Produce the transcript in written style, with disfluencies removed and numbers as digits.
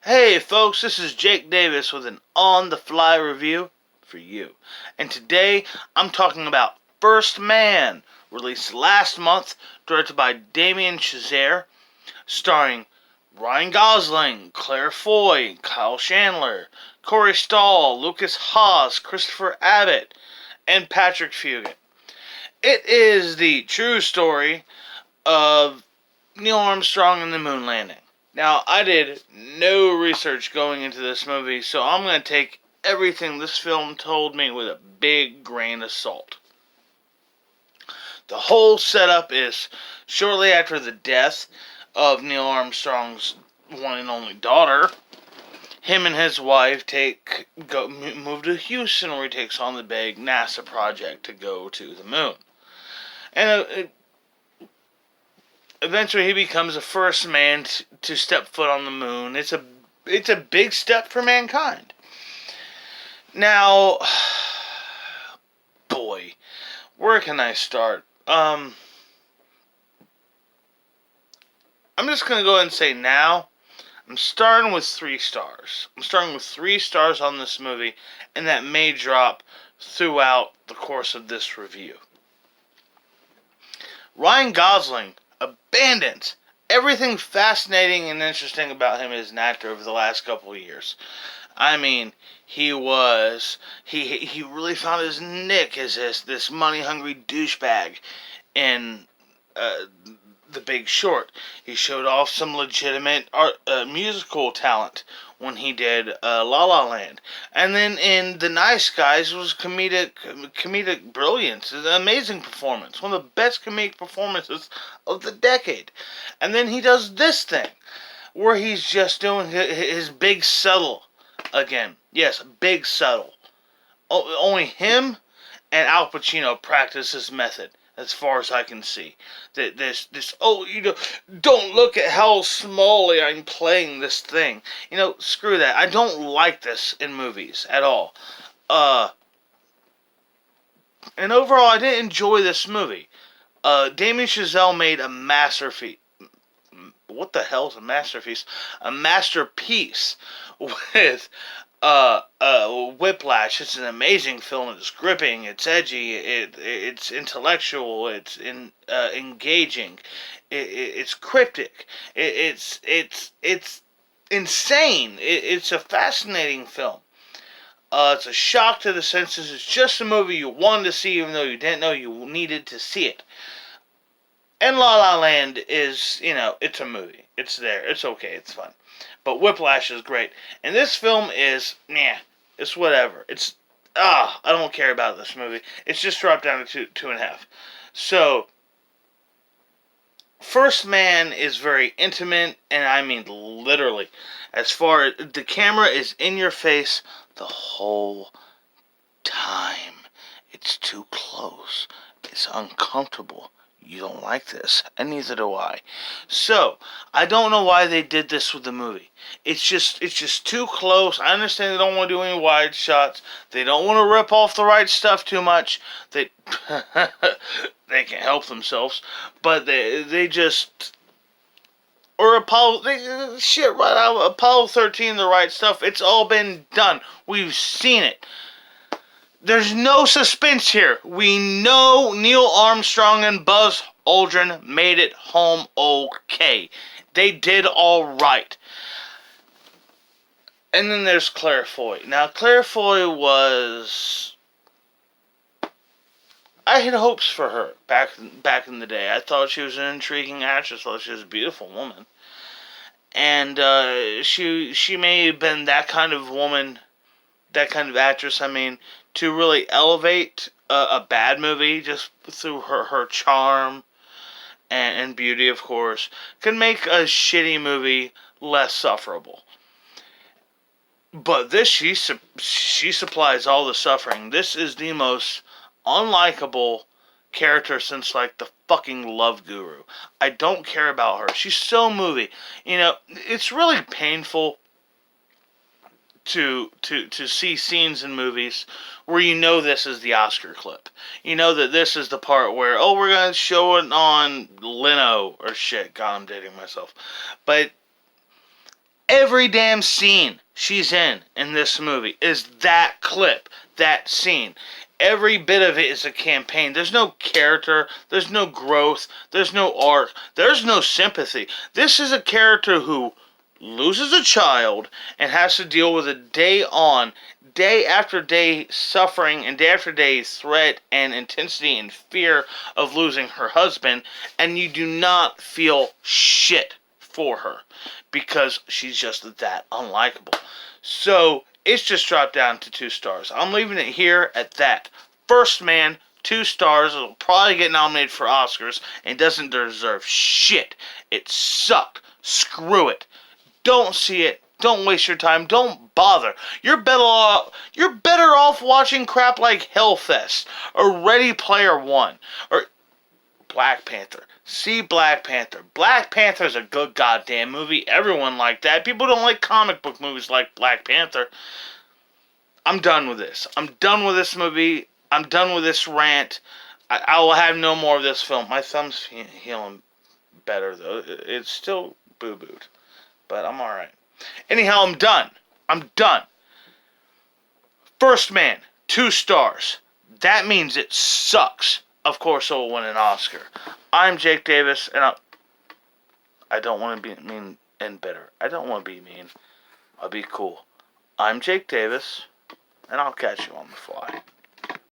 Hey folks, this is Jake Davis with an on-the-fly review for you. And today I'm talking about First Man, released last month, directed by Damien Chazelle, starring Ryan Gosling, Claire Foy, Kyle Chandler, Corey Stoll, Lucas Haas, Christopher Abbott, and Patrick Fugit. It is the true story of Neil Armstrong and the moon landing. Now, I did no research going into this movie, so I'm going to take everything this film told me with a big grain of salt. The whole setup is shortly after the death of Neil Armstrong's one and only daughter, him and his wife move to Houston, where he takes on the big NASA project to go to the moon. And eventually he becomes the first man to step foot on the moon. It's a big step for mankind. Now, boy, where can I start? I'm just going to go ahead and say now, I'm starting with 3 stars. I'm starting with 3 stars on this movie, and that may drop throughout the course of this review. Ryan Gosling abandons everything fascinating and interesting about him as an actor over the last couple of years. I mean, he really found his nick as this money-hungry douchebag in The Big Short. He showed off some legitimate musical talent when he did La La Land. And then in The Nice Guys was comedic brilliance. It's an amazing performance. One of the best comedic performances of the decade. And then he does this thing, where he's just doing his big subtle again. Yes, big subtle. Only him and Al Pacino practice this method, as far as I can see. Don't look at how smallly I'm playing this thing. Screw that. I don't like this in movies at all. And overall, I didn't enjoy this movie. Damien Chazelle made a masterpiece. What the hell is a masterpiece? A masterpiece with Whiplash. It's an amazing film. It's gripping. It's edgy. It's intellectual. It's engaging. It's cryptic. It's insane. It's a fascinating film. It's a shock to the senses. It's just a movie you wanted to see, even though you didn't know you needed to see it. And La La Land is, it's a movie. It's there. It's okay. It's fun. But Whiplash is great. And this film is, it's whatever. I don't care about this movie. It's just dropped down to 2.5. So, First Man is very intimate, and I mean literally. As far as the camera is in your face the whole time. It's too close. It's uncomfortable. You don't like this, and neither do I. So, I don't know why they did this with the movie. It's just too close. I understand they don't want to do any wide shots. They don't want to rip off the right stuff too much. They can't help themselves, but they just, or Apollo, right out of Apollo 13, the right stuff. It's all been done. We've seen it. There's no suspense here. We know Neil Armstrong and Buzz Aldrin made it home okay. They did all right. And then there's Claire Foy. Now, Claire Foy was, I had hopes for her back in the day. I thought she was an intriguing actress. I thought she was a beautiful woman. And she may have been that kind of woman, that kind of actress, to really elevate a bad movie just through her charm and beauty, of course, can make a shitty movie less sufferable. But this, she supplies all the suffering. This is the most unlikable character since, the fucking Love Guru. I don't care about her. She's so movie. It's really painful to see scenes in movies where this is the Oscar clip. That this is the part where, we're going to show it on Leno or shit. God, I'm dating myself. But Every damn scene she's in this movie is that clip, that scene. Every bit of it is a campaign. There's no character, there's no growth, there's no arc, there's no sympathy. This is a character who loses a child and has to deal with it day after day suffering and day after day threat and intensity and fear of losing her husband, and you do not feel shit for her because she's just that unlikable. So it's just dropped down to 2 stars. I'm leaving it here at that. First Man, 2 stars. It'll probably get nominated for Oscars and doesn't deserve shit. It sucked. Screw it. Don't see it. Don't waste your time. Don't bother. You're better off watching crap like Hellfest or Ready Player One or Black Panther. See Black Panther. Black Panther's a good goddamn movie. Everyone liked that. People don't like comic book movies like Black Panther. I'm done with this. I'm done with this movie. I'm done with this rant. I will have no more of this film. My thumb's healing better, though. It's still boo-booed. But I'm alright. Anyhow, I'm done. I'm done. First Man, 2 stars. That means it sucks. Of course, it will win an Oscar. I'm Jake Davis, and I don't want to be mean and bitter. I don't want to be mean. I'll be cool. I'm Jake Davis, and I'll catch you on the fly.